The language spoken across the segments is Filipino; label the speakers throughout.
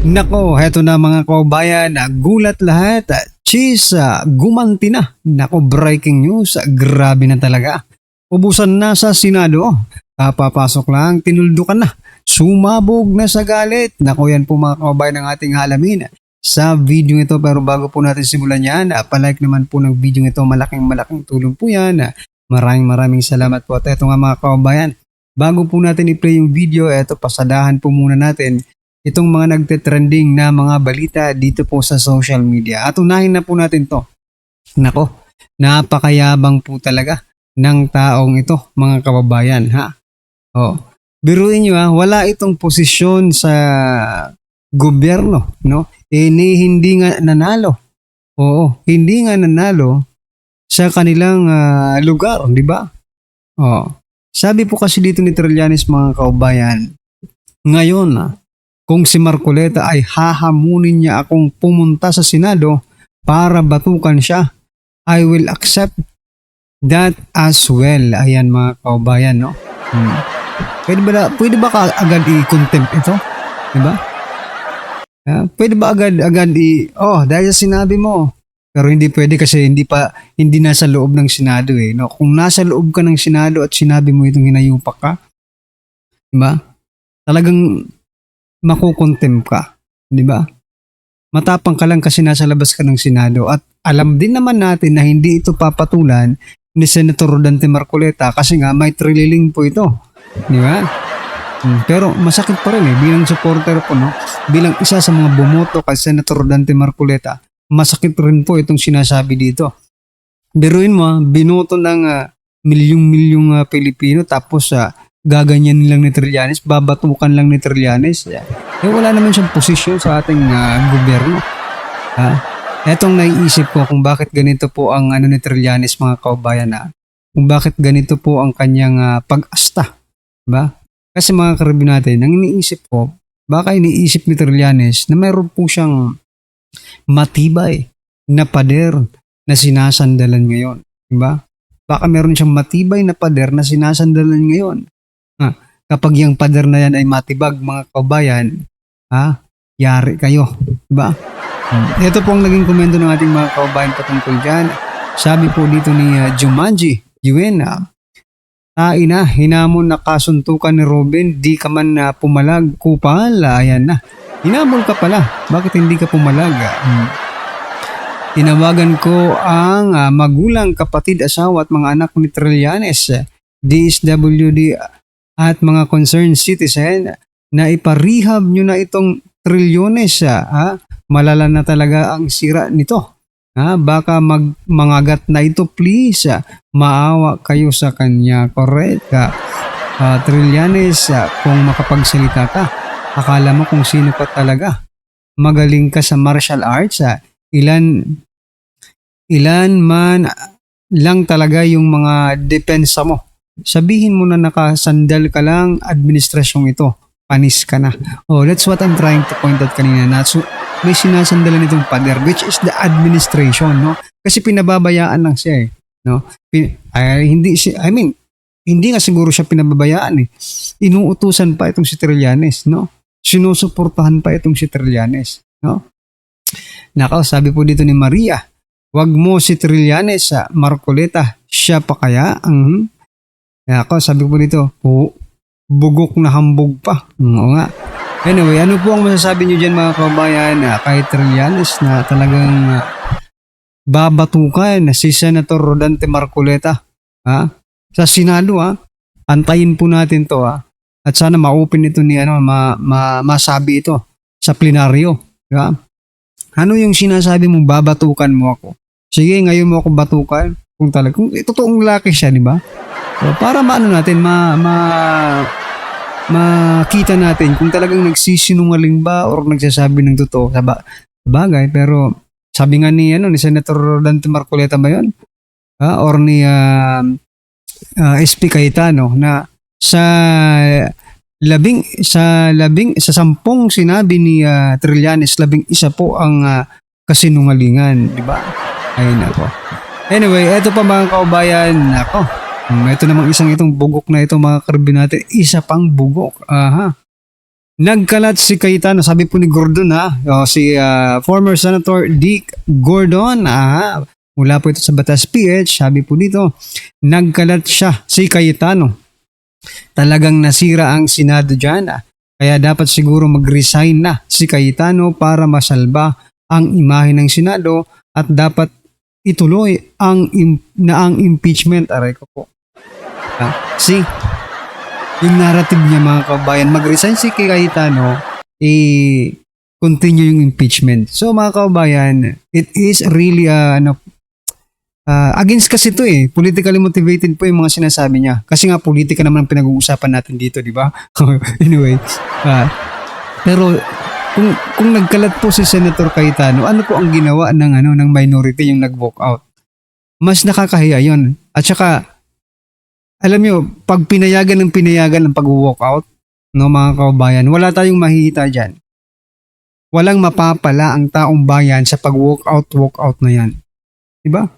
Speaker 1: Nako, heto na mga kaubayan, gulat lahat. Cheese, gumanti na. Nako, breaking news, grabe na talaga. Ubusan na sa Senado. Papapasok lang, tinuldukan na. Sumabog na sa galit. Nako, yan po mga kaubayan ng ating halamin sa video ito. Pero bago po natin simulan yan, palike naman po ng video ito. Malaking tulong po yan. Maraming salamat po. At eto nga mga kaubayan, bago po natin i-play yung video, eto pasadahan po muna natin itong mga nagte-trending na mga balita dito po sa social media. At unahin na po natin to. Nako, napakayabang po talaga ng taong ito, mga kababayan, ha? Oh, biruin nyo, wala itong posisyon sa gobyerno, no? Hindi nga nanalo. Oo, hindi nga nanalo sa kanilang lugar, di ba? Oh, sabi po kasi dito ni Trillanes, mga kababayan, ngayon, kung si Marcoleta ay hahamunin niya akong pumunta sa Senado para batukan siya, I will accept that as well. Ayan mga kaubayan, no? Pwede ba agad i-contempt ito? Diba? Pwede ba agad dahil sa sinabi mo. Pero hindi pwede kasi hindi nasa loob ng Senado eh. No? Kung nasa loob ka ng Senado at sinabi mo itong hinayupak ka, diba? Talagang makukontempt ka, di ba? Matapang ka lang kasi nasa labas ka ng Senado at alam din naman natin na hindi ito papatulan ni Senator Rodante Marcoleta kasi nga may trililing po ito, di ba? Pero masakit pa rin bilang supporter po, no? Bilang isa sa mga bumoto kay Senator Rodante Marcoleta, masakit rin po itong sinasabi dito. Biruin mo, binoto ng milyong Pilipino tapos gaganyan lang ni Trillanes, babatukan lang ni Trillanes. Wala naman siyang posisyon sa ating gobyerno. Etong naiisip ko kung bakit ganito po ang ni Trillanes, mga kaubayan, kung bakit ganito po ang kanyang pag-asta. Ba? Kasi mga karabin natin, ang iniisip ko, baka iniisip ni Trillanes na mayroon po siyang matibay na pader na sinasandalan ngayon. Diba? Baka meron siyang matibay na pader na sinasandalan ngayon. Kapag yung pader na yan ay matibag, mga kaubayan, yari kayo. Diba? Ito po ang naging komento ng ating mga kaubayan patungkol dyan. Sabi po dito ni Jumanji, Yuen, hinamon na kasuntukan ni Robin, di ka man pumalag, kupal, ayan na. Hinamon ka pala, bakit hindi ka pumalag? Tinawagan ko ang magulang, kapatid, asawa at mga anak ni Trillanes, DSWD at mga concerned citizen na iparehab nyo na itong Trillanes. Malala na talaga ang sira nito. Baka mangagat na ito, please. Maawa kayo sa kanya. Correct. Trillanes, kung makapagsalita ka, akala mo kung sino ka talaga. Magaling ka sa martial arts. Ilan man lang talaga yung mga depensa mo. Sabihin mo na nakasandal ka lang, administrasyong ito, panis ka na. Oh, that's what I'm trying to point out kanina na. So, may sinasandalan itong pader, which is the administration, no? Kasi pinababayaan lang siya, no? Hindi nga siguro siya pinababayaan eh. Inuutusan pa itong si Trillanes, no? Sinusuportahan pa itong si Trillanes, no? Nako, sabi po dito ni Maria, wag mo si Trillanes, Marcoleta, siya pa kaya ang ako, sabi ko dito, bugok na hambog pa. Oo nga. Anyway, ano po ang masasabi nyo dyan, mga kabayan, kay Trillanes na talagang babatukan si Senator Rodante Marcoleta sa Senado. Antayin po natin to. At sana ma-open ito ni masabi ito sa plenaryo. Diba? Ano yung sinasabi mo, babatukan mo ako? Sige, ngayon mo ako batukan. Kung totoong laki siya, di ba? So, para makita natin kung talagang nagsisinungaling ba or nagsasabi ng totoo sa bagay. Pero sabi nga ni Senator Rodante Marcoleta ba yun? Or ni SP Cayetano na sa 10 sinabi ni Trillanes, 11 po ang kasinungalingan, di ba? Ayun ako. Anyway, eto pa mga kaubayan, ito namang itong bugok na ito, mga karabin natin, isa pang bugok. Nagkalat si Cayetano, sabi po ni Gordon si former Senator Dick Gordon, mula po ito sa Batas PH, sabi po dito, nagkalat siya si Cayetano. Talagang nasira ang Senado dyan, kaya dapat siguro mag-resign na si Cayetano para masalba ang imahe ng Senado at dapat ituloy ang impeachment. Aray ko po. See? Yung narrative niya mga kabayan, mag-resign si Cayetano, continue yung impeachment. So mga kabayan, it is really against kasi ito politically motivated po yung mga sinasabi niya. Kasi nga politika naman ang pinag-uusapan natin dito, di ba? Anyway, pero kung nagkalat po si Senator Cayetano, ano po ang ginawa ng minority yung nag-walk out? Mas nakakahiya yun. At saka alam nyo, pag pinayagan ng pag-walk out, no mga kabayan, wala tayong mahihita dyan. Walang mapapala ang taong bayan sa pag-walk out na yan. Diba?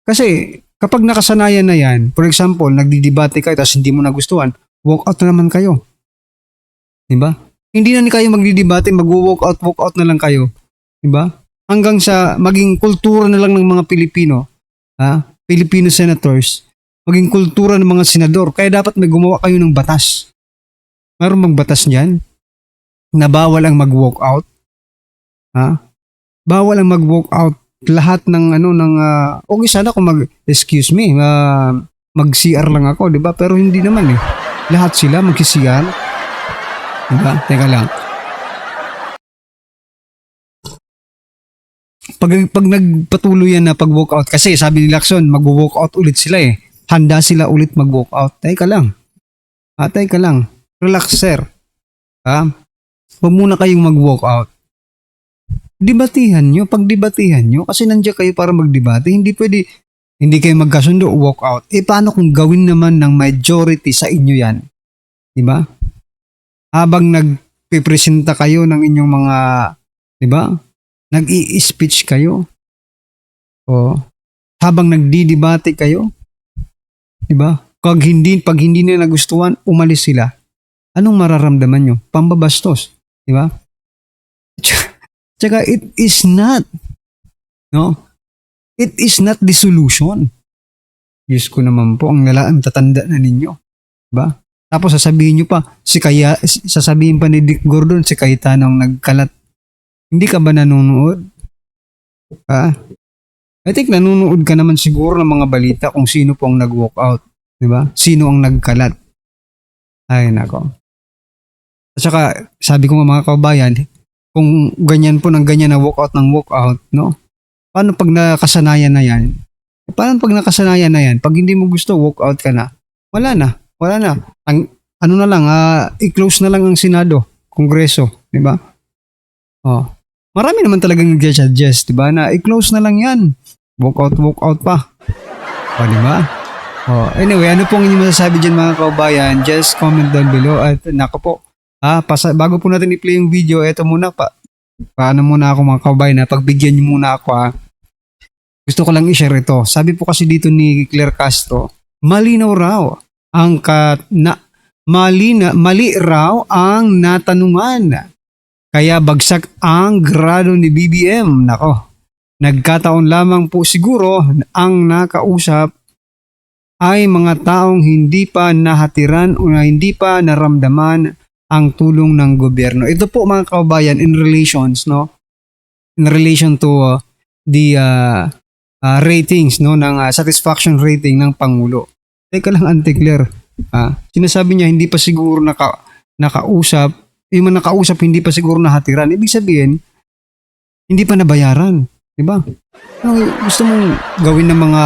Speaker 1: Kasi kapag nakasanayan na yan, for example, nagdidebate kayo tapos hindi mo nagustuhan, walk out na naman kayo. Diba? Hindi na kayo magdidebate, mag-walk out na lang kayo. Diba? Hanggang sa maging kultura na lang ng mga Pilipino, Filipino senators, maging kultura ng mga senador. Kaya dapat may gumawa kayo ng batas. Mayroon bang batas niyan? Na bawal ang mag-walk out? Bawal ang mag-walk out. Lahat ng okay sana kung excuse me, mag-CR lang ako, di ba? Pero hindi naman Lahat sila mag-CR. Di ba? Teka lang. Pag nagpatuloy yan na pag-walk out, kasi sabi ni Lacson, mag-walk out ulit sila Handa sila ulit mag-walk out. Teka lang. Teka lang. Relax, sir. Huwag muna kayong mag-walk out. Debatihan nyo. Pagdebatihan nyo, kasi nandiyan kayo para magdebate. Hindi pwede, hindi kayo magkasundo, walk out. Paano kung gawin naman ng majority sa inyo yan? Diba? Habang nagpipresenta kayo ng inyong mga, diba? Nag-i-speech kayo. Habang nagdidebate kayo, diba? Pag hindi nila nagustuhan, umalis sila. Anong mararamdaman nyo? Pambabastos. Diba? Tsaka it is not. No? It is not the solution. Diyos ko naman po, ang tatanda na ninyo. Diba? Tapos sasabihin nyo pa, sasabihin pa ni Dick Gordon, si Cayetano ang nagkalat. Hindi ka ba nanonood? I think nanonood ka naman siguro ng mga balita kung sino po ang nag-walk out. Diba? Sino ang nagkalat. Ay, nako. At saka, sabi ko mga kabayan, kung ganyan po ng ganyan na walk out, no? Paano pag nakasanayan na yan? Paano pag nakasanayan na yan? Pag hindi mo gusto, walk out ka na. Wala na. Ano na lang, i-close na lang ang Senado, Kongreso. Diba? Marami naman talagang nag-suggest, diba? Na i-close na lang yan. Walk out pa. Diba? Anyway, ano pong inyong masasabi dyan mga kaubayan? Just comment down below. At nako po, bago po natin i-play yung video, eto muna paano muna ako mga kaubayan pagbigyan niyo muna ako Gusto ko lang i-share ito. Sabi po kasi dito ni Claire Castro, mali raw ang natanungan. Kaya bagsak ang grado ni BBM. Nako, nagkataon lamang po siguro ang nakausap ay mga taong hindi pa nahatiran o hindi pa naramdaman ang tulong ng gobyerno. Ito po mga kababayan in relation to the ratings ng satisfaction rating ng Pangulo. Teka lang, Auntie Claire. Sinasabi niya hindi pa siguro nakausap, yung mga nakausap hindi pa siguro nahatiran. Ibig sabihin, hindi pa nabayaran. Diba? Gusto mong gawin ng mga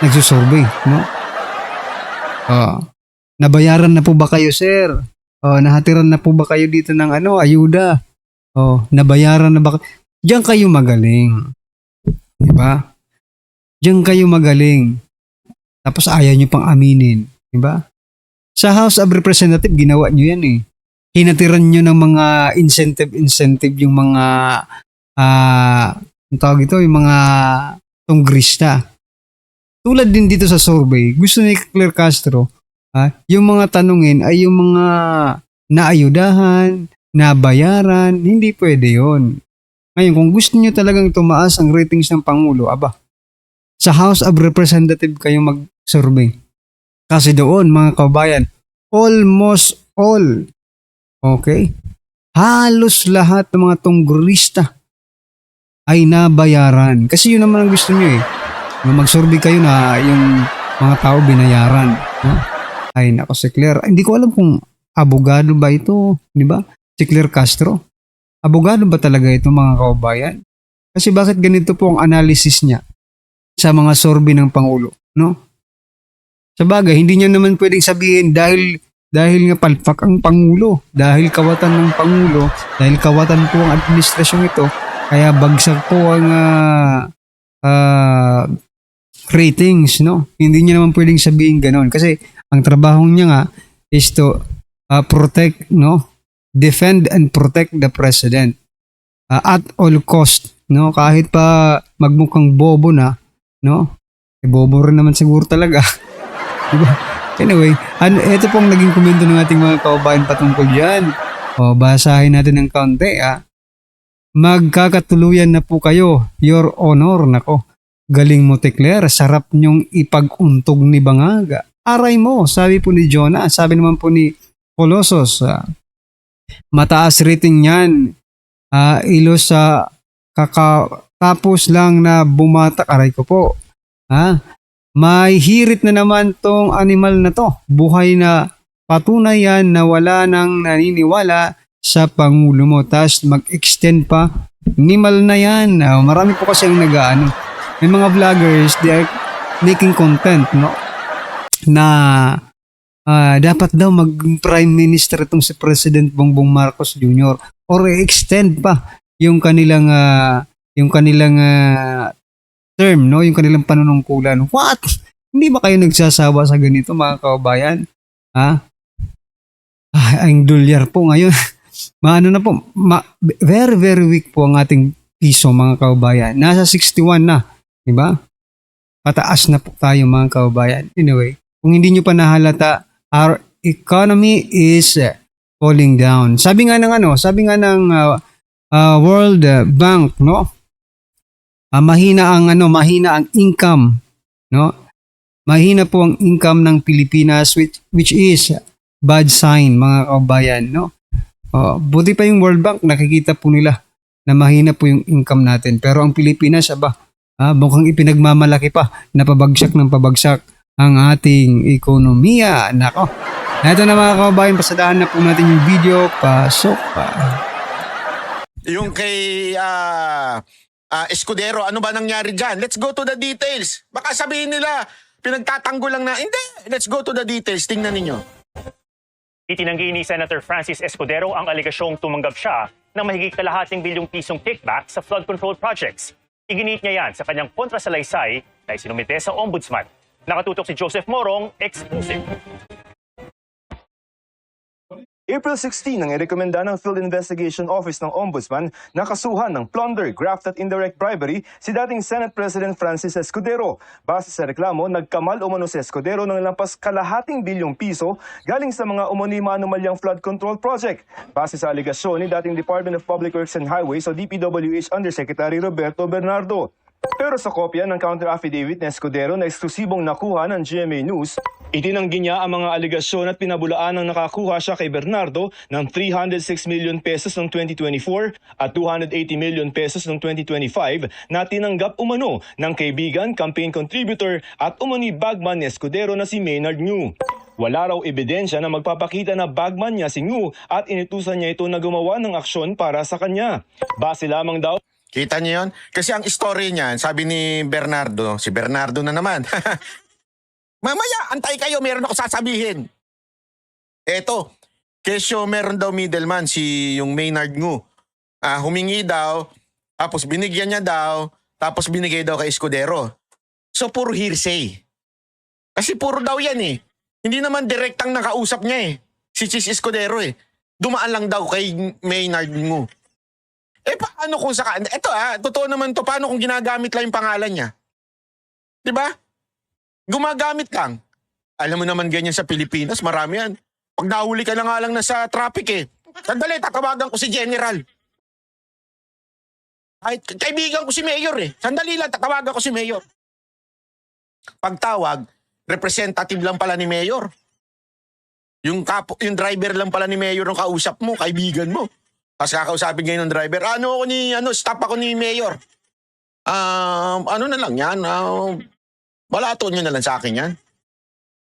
Speaker 1: nagsusurvey, no? Nabayaran na po ba kayo, sir? Nahatiran na po ba kayo dito ng ayuda? Nabayaran na ba? Diyan kayo magaling. Diba? Diyan kayo magaling. Tapos ayaw nyo pang aminin. Diba? Sa House of Representatives, ginawa nyo yan Hinatiran nyo ng mga incentive yung mga ang tawag ito, yung mga tonggrista. Tulad din dito sa survey, gusto ni Claire Castro, yung mga tanungin ay yung mga naayudahan, nabayaran, hindi pwede yon. Ngayon, kung gusto nyo talagang tumaas ang ratings ng Pangulo, aba, sa House of Representative kayo mag-survey. Kasi doon, mga kabayan, almost all, okay, halos lahat ng mga tunggrista ay nabayaran. Kasi yun naman ang gusto nyo eh. Mag-survey kayo na yung mga tao binayaran. No? Ay, nako si Claire. Hindi ko alam kung abogado ba ito, di ba? Si Claire Castro. Abogado ba talaga ito, mga kabayan? Kasi bakit ganito po ang analysis niya sa mga survey ng Pangulo, no? Sa bagay, hindi niya naman pwedeng sabihin dahil nga palpak ang Pangulo, dahil kawatan ng Pangulo, dahil kawatan po ang administrasyong ito, kaya bagsak po ang ratings, no? Hindi niya naman pwedeng sabihin ganon kasi ang trabaho niya nga is to protect, no? Defend and protect the president at all cost, no? Kahit pa magmukhang bobo na, no? Bobo rin naman siguro talaga. Diba? Anyway, ito pong naging komento ng ating mga kababayan patungkol yan. O, basahin natin ng kaunti, Magkakatuluyan na po kayo, Your Honor. Nako, galing mo, Claire. Sarap nyong ipag-untog ni Bangaga. Aray mo, sabi po ni Jonah. Sabi naman po ni Colossus, mataas rating yan. Ilos sa kakatapos lang na bumatak. Aray ko po. May hirit na naman tong animal na to. Buhay na patunay yan na wala nang naniniwala sa Pangulo mo. Tapos mag-extend pa. Animal na yan. Marami po kasi ang nag-ano. May mga vloggers, they are making content, no? Na dapat daw mag-prime minister itong si President Bongbong Marcos Jr. or extend pa yung kanilang term, no? Yung kanilang panunungkulan. What? Hindi ba kayo nagsasawa sa ganito, mga kababayan? Ang dolyar po ngayon. Maano na po, very very weak po ang ating piso, mga kababayan. Nasa 61 na, di ba? Pataas na po tayo, mga kababayan. Anyway, kung hindi nyo pa nahalata, our economy is falling down. Sabi nga ng World Bank, no? Mahina ang income, no? Mahina po ang income ng Pilipinas, which is bad sign, mga kababayan, no? Buti pa yung World Bank, nakikita po nila na mahina po yung income natin. Pero ang Pilipinas, mukhang ipinagmamalaki pa na pabagsak ng pabagsak ang ating ekonomiya. Nako. Ito na, mga kababayan, pasadahan na po natin yung video. Pasok pa.
Speaker 2: Yung kay Escudero, ano ba nangyari dyan? Let's go to the details. Baka sabihin nila, pinagtatanggol lang na, hindi. Let's go to the details. Tingnan ninyo.
Speaker 3: Itinanggi ni Senator Francis Escudero ang aligasyong tumanggap siya ng mahigit kalahating bilyong pisong kickback sa flood control projects. Iginit niya yan sa kanyang kontrasalaysay na isinumite sa Ombudsman. Nakatutok si Joseph Morong, exclusive.
Speaker 4: April 16 nang irekomenda ng Field Investigation Office ng Ombudsman na kasuhan ng plunder, graft at indirect bribery si dating Senate President Francis Escudero. Base sa reklamo, nagkamal umano si Escudero ng lampas kalahating bilyong piso galing sa mga umano'y maanumalyang flood control project. Base sa aligasyon ni dating Department of Public Works and Highways o DPWH Undersecretary Roberto Bernardo. Pero sa kopya ng counter-affidavit ni Escudero na eksklusibong nakuha ng GMA News, itinanggi niya ang mga aligasyon at pinabulaan ng nakakuha siya kay Bernardo ng 306 million pesos noong 2024 at 280 million pesos noong 2025 na tinanggap umano ng kaibigan, campaign contributor at umani bagman ni Escudero na si Maynard Ngu. Wala raw ebidensya na magpapakita na bagman niya si Ngu at inutusan niya ito na gumawa ng aksyon para sa kanya. Base lamang daw.
Speaker 2: Kita niyo yun? Kasi ang story niyan, sabi ni Bernardo, si Bernardo na naman. Mamaya, antay kayo, meron ako sasabihin. Eto, kesyo meron daw middleman, si yung Maynard Ngu. Humingi daw, tapos binigyan niya daw, tapos binigay daw kay Escudero. So, puro hearsay. Kasi puro daw yan eh. Hindi naman direktang nakausap niya eh. Si Chis Escudero eh. Dumaan lang daw kay Maynard Ngu. Paano kung ito totoo naman to, paano kung ginagamit lang yung pangalan niya? Diba? Gumagamit lang. Alam mo naman ganyan sa Pilipinas, marami yan. Pag nahuli ka na nga lang na sa traffic eh. Sandali, tatawagan ko si General. Ay, kaibigan ko si Mayor eh. Sandali lang, tatawagan ko si Mayor. Pagtawag, representative lang pala ni Mayor. Yung driver lang pala ni Mayor ang kausap mo, kaibigan mo. Tapos kakausapin ngayon ng driver, stop ako ni Mayor. Ano na lang yan, balato nyo na lang sa akin yan.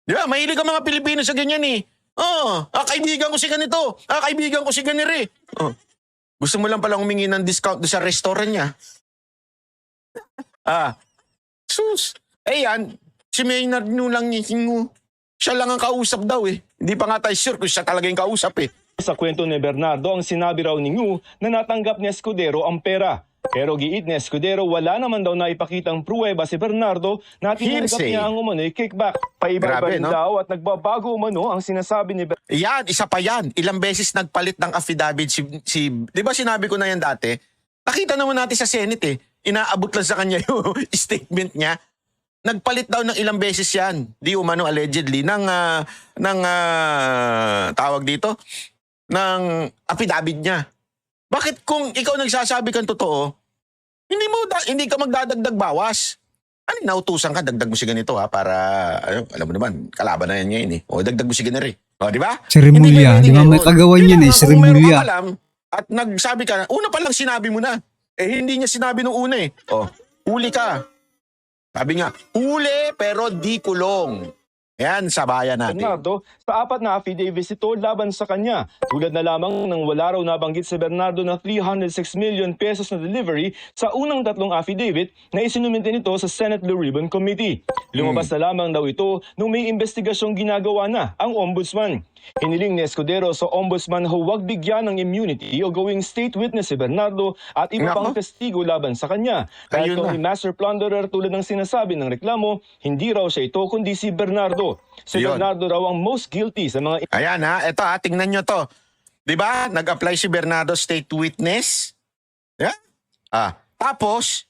Speaker 2: Di ba, mahilig ang mga Pilipino sa ganyan eh. Kaibigan ko si ganito. Kaibigan ko si ganire. Gusto mo lang palang humingi ng discount sa restaurant niya. Sus. Yan, si Maynard nyo lang siya lang ang kausap daw eh. Hindi pa nga tayo sure kung siya talaga yung kausap eh.
Speaker 4: Sa kwento ni Bernardo, ang sinabi raw ni Ngu na natanggap ni Escudero ang pera. Pero giit ni Escudero, wala naman daw na ipakitang pruweba si Bernardo na tinanggap
Speaker 2: Hearsay.
Speaker 4: niya ang umano'y kickback. Paiba-iba
Speaker 2: Grabe,
Speaker 4: rin
Speaker 2: no?
Speaker 4: daw at nagbabago umano ang sinasabi ni Bernardo.
Speaker 2: Yan, isa pa yan. Ilang beses nagpalit ng affidavit di ba sinabi ko na yan dati? Nakita naman natin sa Senate eh. Inaabot lang sa kanya yung statement niya. Nagpalit daw ng ilang beses yan. Di umano allegedly ng tawag dito ng affidavit niya. Bakit kung ikaw nagsasabi kang totoo, hindi ka magdadagdag bawas? Ano, nautusan ka, dagdag mo si ganito para, alam mo naman, kalaban na yan ngayon eh. O, dagdag mo si ganito eh. O, di ba?
Speaker 1: Si Remulla,
Speaker 2: Hindi
Speaker 1: di ba?
Speaker 2: pwede
Speaker 1: May
Speaker 2: ngayon.
Speaker 1: kagawan yan eh, si
Speaker 2: Kung meron
Speaker 1: Remulla.
Speaker 2: kang alam at nagsabi ka na, una pa lang sinabi mo na. Hindi niya sinabi nung una eh. O, huli ka. Sabi nga, huli pero di kulong. Yan, sa bayan natin.
Speaker 4: Bernardo sa 4 na affidavits ito laban sa kanya. Tulad na lamang ng wala raw nabanggit si Bernardo na 306 million pesos na delivery sa unang 3 affidavit na isinumite nito sa Senate Blue Ribbon Committee. Lumabas na lamang daw ito nung may investigasyong ginagawa na ang Ombudsman. Hiniling ni Escudero sa Ombudsman huwag bigyan ng immunity o gawing state witness si Bernardo at iba pang
Speaker 2: Nako.
Speaker 4: testigo laban sa kanya. Kahit
Speaker 2: Ayun
Speaker 4: kung
Speaker 2: na.
Speaker 4: may master plunderer tulad ng sinasabi ng reklamo, hindi raw siya ito kundi si Bernardo. Si
Speaker 2: Yun.
Speaker 4: Bernardo raw ang most guilty sa mga
Speaker 2: Ayan ito tingnan nyo to. Di ba? Nag-apply si Bernardo state witness. Yeah? Tapos,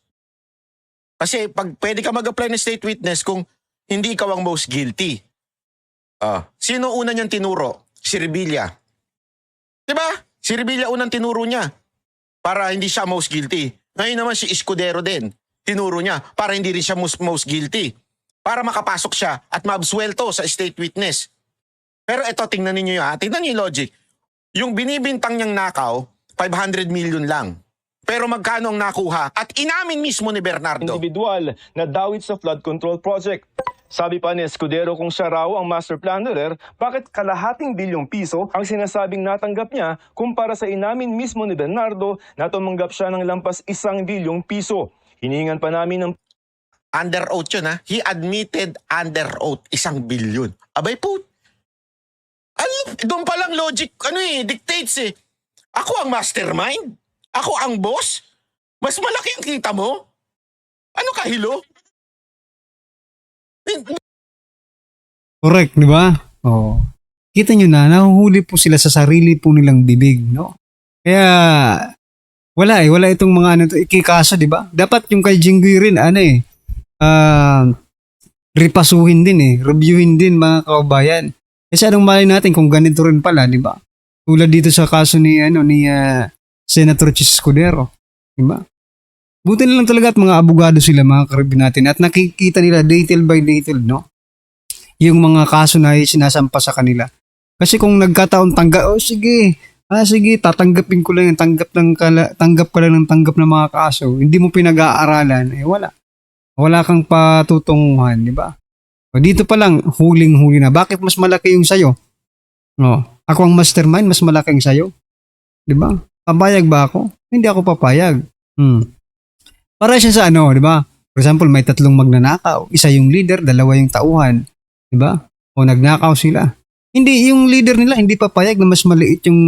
Speaker 2: kasi pwede ka mag-apply ng state witness kung hindi ikaw ang most guilty. Sino una niyang tinuro? Si Revilla. Di ba? Si Revilla unang tinuro niya para hindi siya most guilty. Ngayon naman si Escudero din. Tinuro niya para hindi rin siya most guilty. Para makapasok siya at maabsuelto sa state witness. Pero ito, tingnan ninyo yun. Tingnan niyo yung logic. Yung binibintang niyang nakaw, 500 million lang. Pero magkano ang nakuha? At inamin mismo ni Bernardo.
Speaker 4: individual na dawit sa flood control project. Sabi pa ni Escudero kung siya raw ang master plunderer, bakit kalahating bilyong piso ang sinasabing natanggap niya kumpara sa inamin mismo ni Bernardo na tumanggap siya ng lampas 1 bilyong piso. Hinihingan pa namin ng
Speaker 2: Under oath yun ha. He admitted under oath 1 billion. Abay po. Doon palang logic, dictates eh. Ako ang mastermind? Ako ang boss? Mas malaki ang kita mo? Ano kahilo?
Speaker 1: Correct, di ba? Oo. Kita nyo na, nahuhuli po sila sa sarili po nilang bibig, no? Kaya, wala itong mga ikikaso, di ba? Dapat yung kay Jinggoy rin, repasuhin din reviewin din mga kababayan. Kasi anong malay natin kung ganito rin pala, di ba? Tulad dito sa kaso ni Senator Chis Escudero, di ba? Buti na lang talaga at mga abogado sila, mga karibin natin, at nakikita nila detail by detail, no? Yung mga kaso na sinasampa sa kanila. Kasi kung nagkataon sige, tatanggapin ko lang yung tanggap ka lang ng mga kaso, hindi mo pinag-aaralan, wala. Wala kang patutunguhan, di ba? O dito pa lang, huling-huli na. Bakit mas malaki yung sayo? Ako ang mastermind, mas malaki yung sayo. Di ba? Papayag ba ako? Hindi ako papayag. Para siya sa di ba? For example, may 3 magnanakaw. Isa yung leader, 2 yung tauhan. Di ba? O nagnakaw sila. Hindi, yung leader nila, hindi papayag na mas maliit yung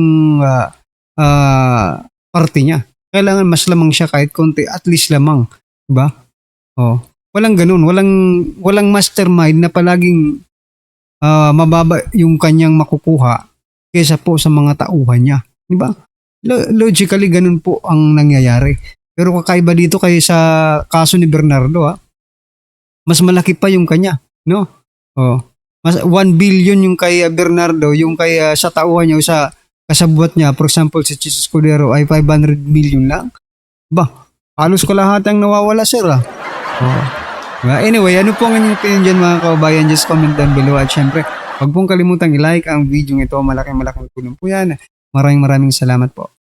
Speaker 1: party niya. Kailangan mas lamang siya kahit konti, at least lamang. Di ba? Walang ganun. Walang mastermind na palaging mababa yung kanyang makukuha kaysa po sa mga tauhan niya. Di ba? Logically, ganun po ang nangyayari. Pero kakaiba dito kay sa kaso ni Bernardo, mas malaki pa yung kanya, no? mas 1 billion yung kay Bernardo, yung kay sa tauhan niya o sa kasabwat niya, for example si Chis Escudero ay 500 million lang. Ba, halos kalahati ang nawawala sir ah. Oh. Anyway, ano po ang inyong opinion dyan mga kababayan? Just comment down below at syempre, huwag pong kalimutang i-like ang video ito. Malaking tulong po yan. Maraming salamat po.